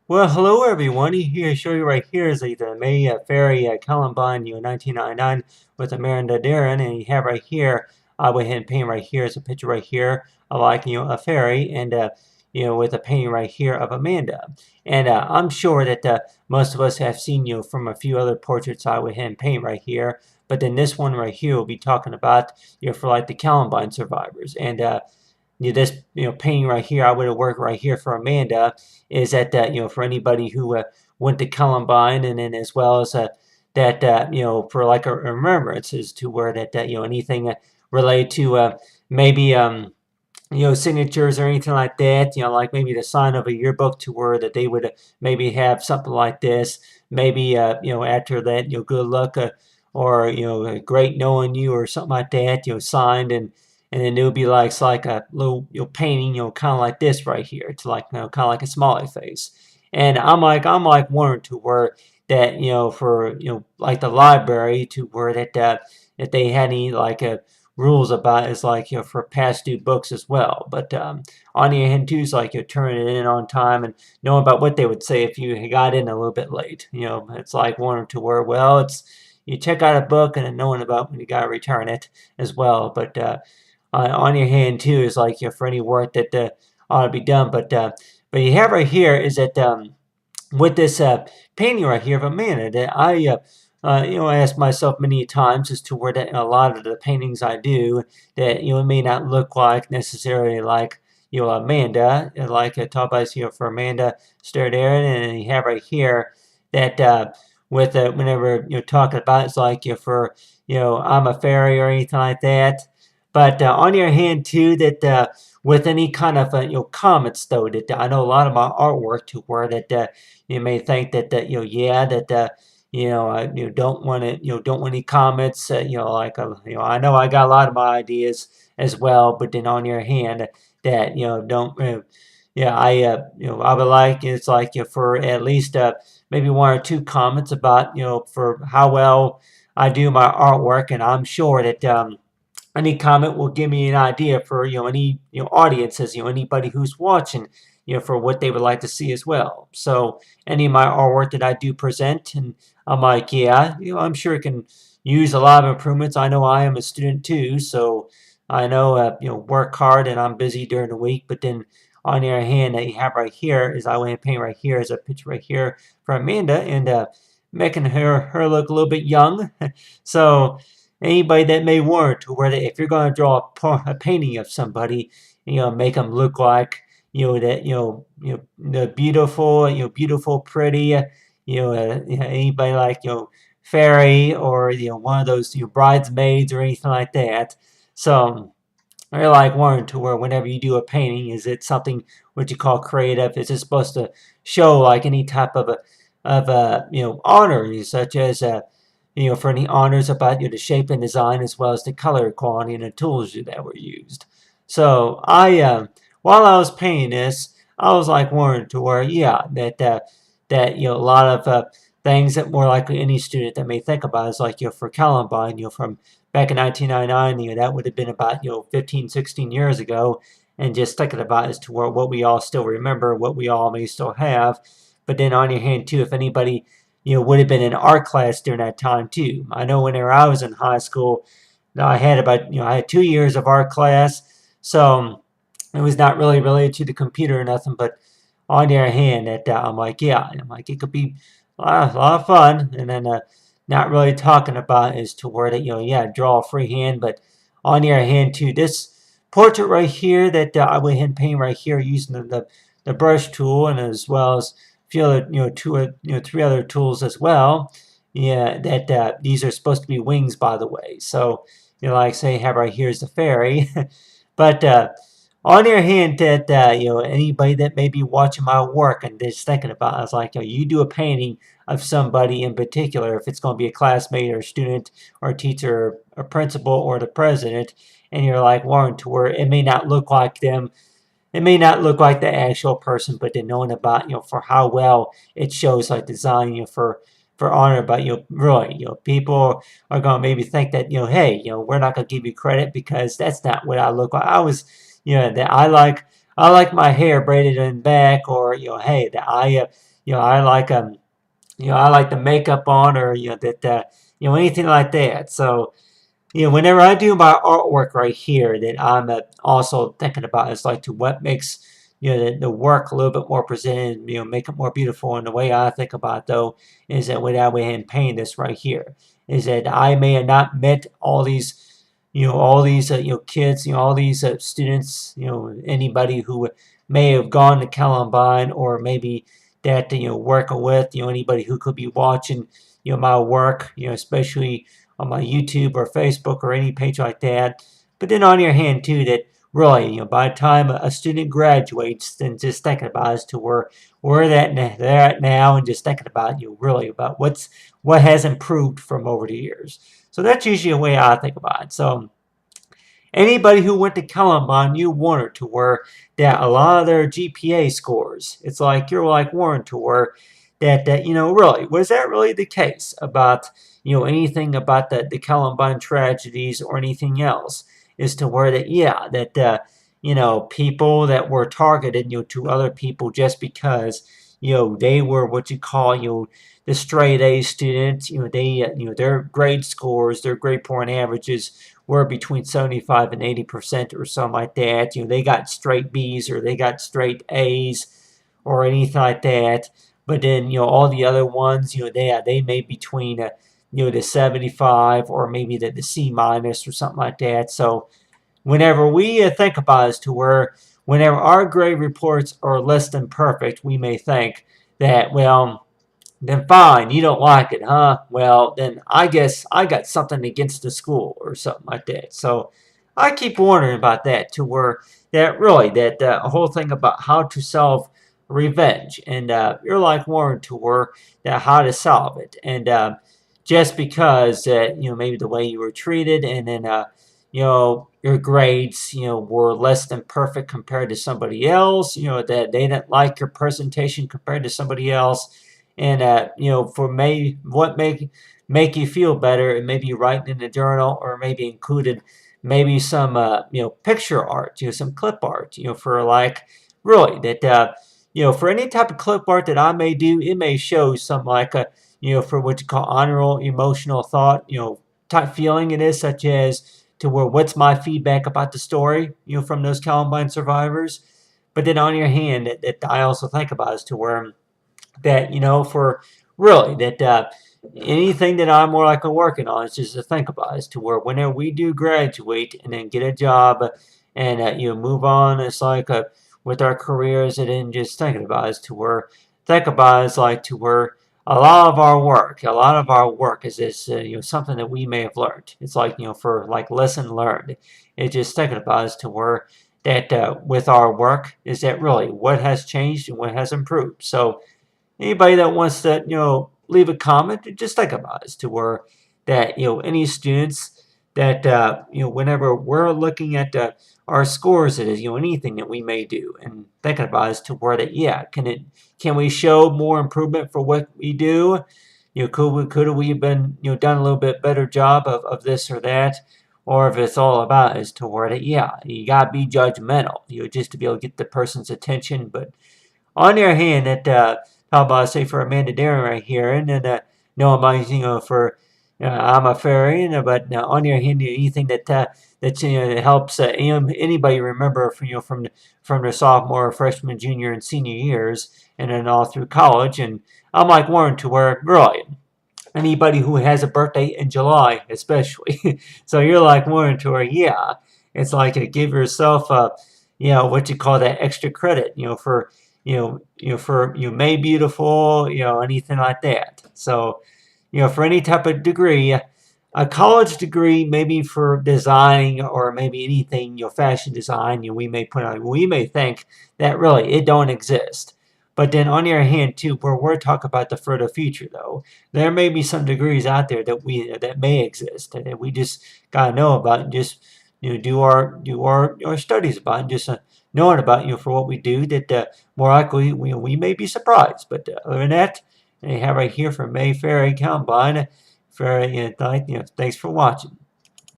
Well, hello everyone. Here, show you right here is the May Ferry Columbine, 1999 with Amanda Duran, and you have right here, I went ahead and paint right here is a picture right here of like a ferry, and with a painting right here of Amanda. And I'm sure that most of us have seen from a few other portraits I went ahead and paint right here, but then this one right here will be talking about for like the Columbine survivors, and this painting right here, I would have worked right here for Amanda, is that for anybody who went to Columbine, and then as well as that for like a remembrance as to where that anything related to maybe signatures or anything like that, like maybe the sign of a yearbook to where that they would maybe have something like this, maybe after that, good luck, or great knowing you or something like that, signed, and then it would be like it's like a little painting, kind of like this right here. It's like kind of like a smiley face. And I'm like wanting to where that for like the library to where that if they had any like a rules about is like for past due books as well. But on the other hand too is like you're turning it in on time and knowing about what they would say if you got in a little bit late. It's like wanting to where well it's you check out a book and then knowing about when you gotta return it as well. But on your hand too is like for any work that ought to be done. But you have right here is that with this painting right here of a man that I ask myself many times as to where that a lot of the paintings I do that it may not look like necessarily like Amanda, like a top ice for Amanda stared Aaron, and you have right here that with whenever you're talking about it's like for I'm a fairy or anything like that. But on your hand too, that with any kind of comments though, that I know a lot of my artwork to where that you may think that yeah that don't want to don't want any comments like I know I got a lot of my ideas as well, but then on your hand that don't yeah I would like it's like for at least maybe one or two comments about for how well I do my artwork, and I'm sure that any comment will give me an idea for any audiences, anybody who's watching, for what they would like to see as well. So any of my artwork that I do present, and I'm like, yeah, I'm sure it can use a lot of improvements. I know I am a student too, so I know work hard and I'm busy during the week. But then on the other hand, that you have right here is I went and paint right here is a picture right here for Amanda, and making her look a little bit young. So anybody that may want to where if you're going to draw a painting of somebody, make them look like that the beautiful, beautiful, pretty, anybody like fairy or one of those bridesmaids or anything like that. So I like wanting to where whenever you do a painting, is it something what you call creative? Is it supposed to show like any type of a honor, such as for any honors about the shape and design as well as the color quality and the tools that were used. So I while I was painting this, I was like wanting to where yeah that a lot of things that more likely any student that may think about is like for Columbine, from back in 1999, that would have been about 15, 16 years ago, and just thinking about as to where what we all still remember, what we all may still have. But then on your hand too, if anybody would have been in art class during that time too. I know whenever I was in high school, I had about I had 2 years of art class, so it was not really related to the computer or nothing. But on the other hand, that I'm like yeah, I'm like it could be a lot of fun, and then not really talking about as to where that yeah draw freehand, but on the other hand too, this portrait right here that I went ahead and paint right here using the brush tool, and as well as a few other three other tools as well. Yeah, that these are supposed to be wings, by the way. So like say have right here is the fairy, but on the other hand, that anybody that may be watching my work and just thinking about, it, I was like, you do a painting of somebody in particular, if it's going to be a classmate or a student or a teacher or a principal or the president, and you're like wanting to where it may not look like them, it may not look like the actual person, but then knowing about for how well it shows like design for honor, but really people are going to maybe think that hey we're not going to give you credit because that's not what I look like. I was that I like my hair braided in back, or hey, that I like I like the makeup on, or that anything like that. So whenever I do my artwork right here, that I'm also thinking about is like to what makes the work a little bit more presented, make it more beautiful. And the way I think about it, though, is that when I went ahead and paint this right here, is that I may have not met all these kids, all these students, anybody who may have gone to Columbine, or maybe that working with anybody who could be watching my work, especially on my YouTube or Facebook or any page like that. But then on your hand too, that really, by the time a student graduates, then just thinking about as to where they're at now, and just thinking about really about what has improved from over the years. So that's usually the way I think about it. So anybody who went to Columbine, you wonder to where that a lot of their GPA scores, it's like you're like Warren to where that really, was that really the case about anything about the Columbine tragedies or anything else, is to where that that people that were targeted to other people just because they were what you call the straight A students, they their grade scores, their grade point averages were between 75 and 80% or something like that. They got straight B's or they got straight A's or anything like that. But then all the other ones, they may between the 75 or maybe the C minus or something like that. So whenever we think about it, as to where whenever our grade reports are less than perfect, we may think that, well, then fine, you don't like it, huh? Well, then I guess I got something against the school or something like that. So I keep wondering about that, to where that really, that whole thing about how to solve revenge. And you're like Warren, to where that how to solve it. And just because, maybe the way you were treated, and then, your grades, were less than perfect compared to somebody else, that they didn't like your presentation compared to somebody else, and for what make you feel better, and maybe writing in the journal, or maybe included maybe some picture art, some clip art, for like really that for any type of clip art that I may do, it may show some like a for what you call honorable emotional thought, type feeling it is, such as to where what's my feedback about the story, from those Columbine survivors. But then on your hand, that I also think about is to where that for really that anything that I'm more like working on is just to think about, is to where whenever we do graduate and then get a job, and move on, it's like with our careers, and then just thinking about is to where think about is like to where a lot of our work is this something that we may have learned. It's like for like lesson learned. It's just thinking about is to where that with our work, is that really what has changed and what has improved. So anybody that wants to, leave a comment, just think about it, as to where that, any students that, whenever we're looking at our scores, it is, anything that we may do, and thinking about it, as to where that, can we show more improvement for what we do? Could we have been, done a little bit better job of this or that? Or if it's all about is to where that, you gotta be judgmental, just to be able to get the person's attention. But on the other hand, that how about I say for Amanda Darren right here, and then no, I'm for I'm a fairy, but on the other hand, anything that that that helps anybody remember from from their sophomore, freshman, junior, and senior years, and then all through college. And I'm like Warren, to where really anybody who has a birthday in July, especially. So you're like Warren, to where it's like give yourself what you call that extra credit, for for May Beautiful, anything like that. So for any type of degree, a college degree, maybe for design or maybe anything, fashion design, we may put on, we may think that really it don't exist. But then on the other hand, too, where we're talking about the further future, though, there may be some degrees out there that may exist, and that we just gotta know about, and just do our studies about, and just knowing about for what we do, that more likely we may be surprised. But other than that, I have right here from Mayfair Columbine. Thanks for watching.